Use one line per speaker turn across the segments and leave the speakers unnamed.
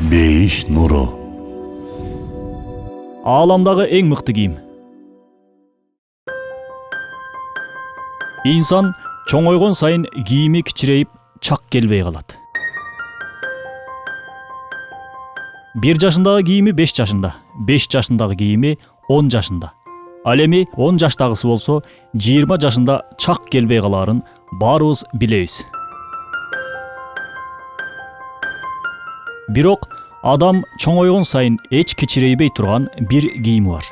Бейиш нуру.
Ааламдагы эң мыкты кийим. Инсан чоңойгон сайын кийими кичирейип, чак келбей калат. 1 жашындагы кийими 5 жашында, 5 жашындагы кийими 10 жашында. Ал эми 10 жаштагысы болсо 20 жашында чак келбей калаарын баарыбыз билебиз. Бирок адам чоңойгон сайын эч кичирейбей турган бир кийими бар.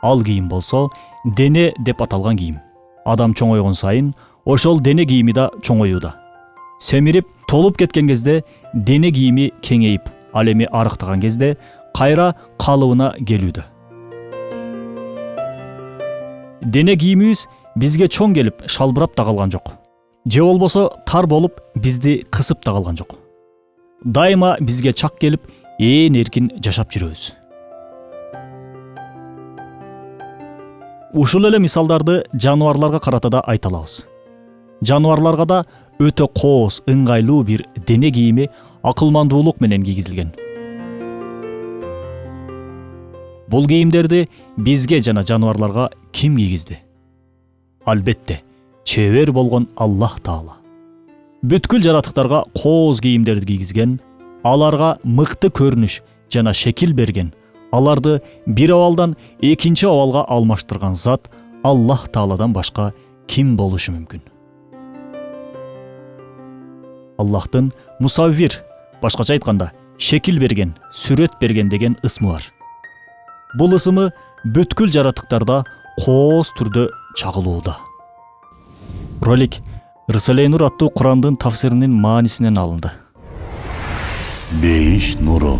Ал кийим болсо дене деп аталган кийим. Адам чоңойгон сайын ошол дене кийими да чоңоюуда. Семирип, толуп кеткен кезде дене кийими кеңейип, ал эми арыктаган кезде кайра калыбына келүүдө. Дене кийимибиз бизге чоң келип, шалбырап да калган жок. Же болбосо тар болуп, бизди кысып да калган жок. Дайыма бизге чак келип, ээн эркин жашап жүрөбүз. Ушул эле мисалдарды жаныбарларга карата да айта алабыз. Жаныбарларга да өтө кооз, ыңгайлуу бир дене кийими акылмандуулук менен кийгизилген. Бул кийимдерди бизге жана жаныбарларга ким кийгизди? Албетте, чебер болгон Аллах Таала. Бүткүл жаратыктарга кооз кийимдерди кийгизген, аларга мыкты көрүнүш жана шекил берген, аларды бир абалдан экинчи абалга алмаштырган зат Аллах Тааладан башка ким болушу мүмкүн? Аллахтын Мусаввир, башкача айтканда, шекил берген, сүрөт берген деген ысмы бар. Бул ысымы бүткүл жаратыктарда кооз түрдө чагылууда. Ролик Рисале Нур аттуу Курандын тафсиринин маанисинен алынды.
Бейиш нуру.